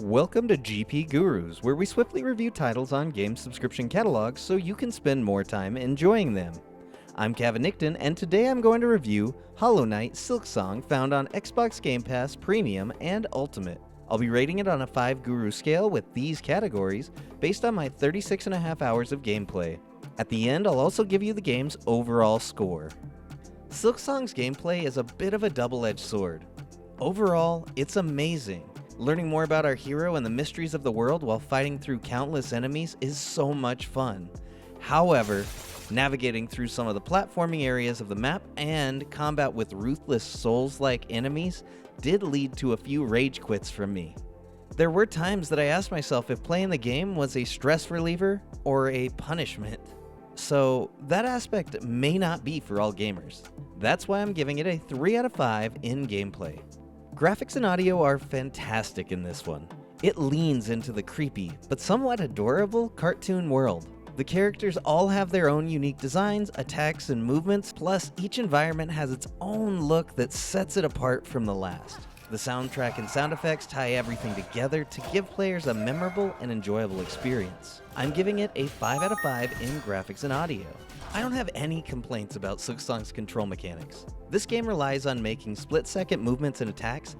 Welcome to GPGurus, where we swiftly review titles on game subscription catalogs so you can spend more time enjoying them. I'm Cavanicton, and today I'm going to review Hollow Knight Silksong, found on Xbox Game Pass Premium and Ultimate. I'll be rating it on a 5-guru scale with these categories based on my 36.5 hours of gameplay. At the end, I'll also give you the game's overall score. Silksong's gameplay is a bit of a double-edged sword. Overall, it's amazing. Learning more about our hero and the mysteries of the world while fighting through countless enemies is so much fun. However, navigating through some of the platforming areas of the map and combat with ruthless Souls-like enemies did lead to a few rage quits from me. There were times that I asked myself if playing the game was a stress reliever or a punishment. So that aspect may not be for all gamers. That's why I'm giving it a 3 out of 5 in gameplay. Graphics and audio are fantastic in this one. It leans into the creepy, but somewhat adorable cartoon world. The characters all have their own unique designs, attacks, and movements, plus each environment has its own look that sets it apart from the last. The soundtrack and sound effects tie everything together to give players a memorable and enjoyable experience. I'm giving it a 5 out of 5 in graphics and audio. I don't have any complaints about Silksong's control mechanics. This game relies on making split-second movements and attacks.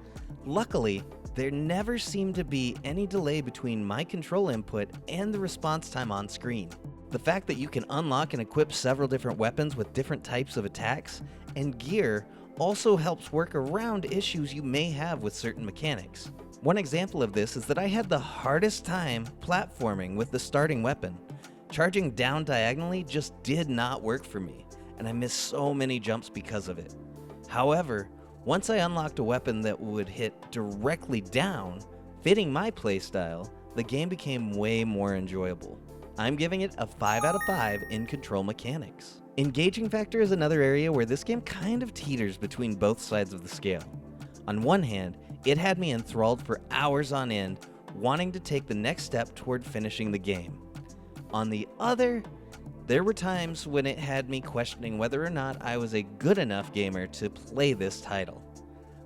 Luckily, there never seemed to be any delay between my control input and the response time on screen. The fact that you can unlock and equip several different weapons with different types of attacks and gear also helps work around issues you may have with certain mechanics. One example of this is that I had the hardest time platforming with the starting weapon. Charging down diagonally just did not work for me, and I missed so many jumps because of it. However, once I unlocked a weapon that would hit directly down, fitting my playstyle, the game became way more enjoyable. I'm giving it a 5 out of 5 in control mechanics. Engaging factor is another area where this game kind of teeters between both sides of the scale. On one hand, it had me enthralled for hours on end, wanting to take the next step toward finishing the game. On the other, there were times when it had me questioning whether or not I was a good enough gamer to play this title.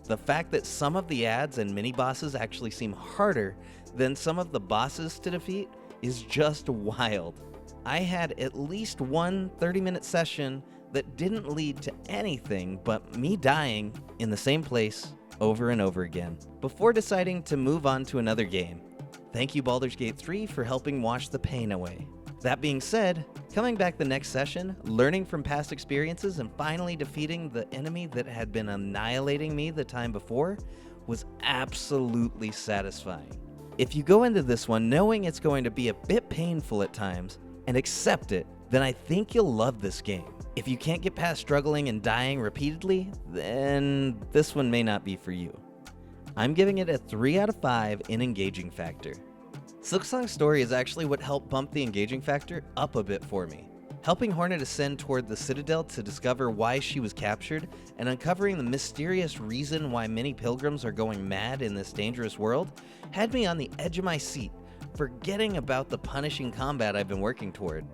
The fact that some of the ads and mini-bosses actually seem harder than some of the bosses to defeat is just wild. I had at least one 30-minute session that didn't lead to anything but me dying in the same place over and over again, before deciding to move on to another game. Thank you Baldur's Gate 3 for helping wash the pain away. That being said, coming back the next session, learning from past experiences, and finally defeating the enemy that had been annihilating me the time before was absolutely satisfying. If you go into this one knowing it's going to be a bit painful at times, and accept it, then I think you'll love this game. If you can't get past struggling and dying repeatedly, then this one may not be for you. I'm giving it a 3 out of 5 in engaging factor. Silksong's story is actually what helped bump the engaging factor up a bit for me. Helping Hornet ascend toward the Citadel to discover why she was captured and uncovering the mysterious reason why many pilgrims are going mad in this dangerous world had me on the edge of my seat, forgetting about the punishing combat I've been working toward.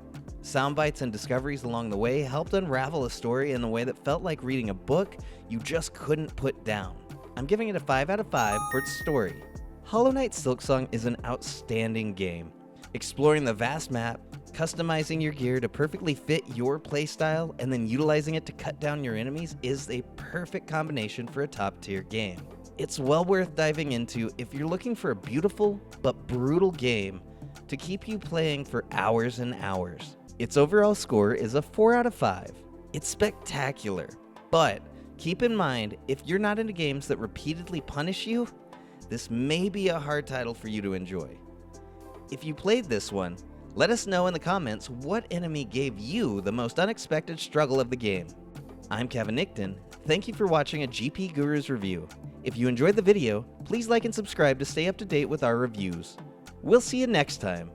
Soundbites and discoveries along the way helped unravel a story in a way that felt like reading a book you just couldn't put down. I'm giving it a 5 out of 5 for its story. Hollow Knight Silksong is an outstanding game. Exploring the vast map, customizing your gear to perfectly fit your playstyle, and then utilizing it to cut down your enemies is a perfect combination for a top-tier game. It's well worth diving into if you're looking for a beautiful but brutal game to keep you playing for hours and hours. Its overall score is a 4 out of 5. It's spectacular, but keep in mind, if you're not into games that repeatedly punish you, this may be a hard title for you to enjoy. If you played this one, let us know in the comments what enemy gave you the most unexpected struggle of the game. I'm Cavanicton. Thank you for watching a GPGurus review. If you enjoyed the video, please like and subscribe to stay up to date with our reviews. We'll see you next time.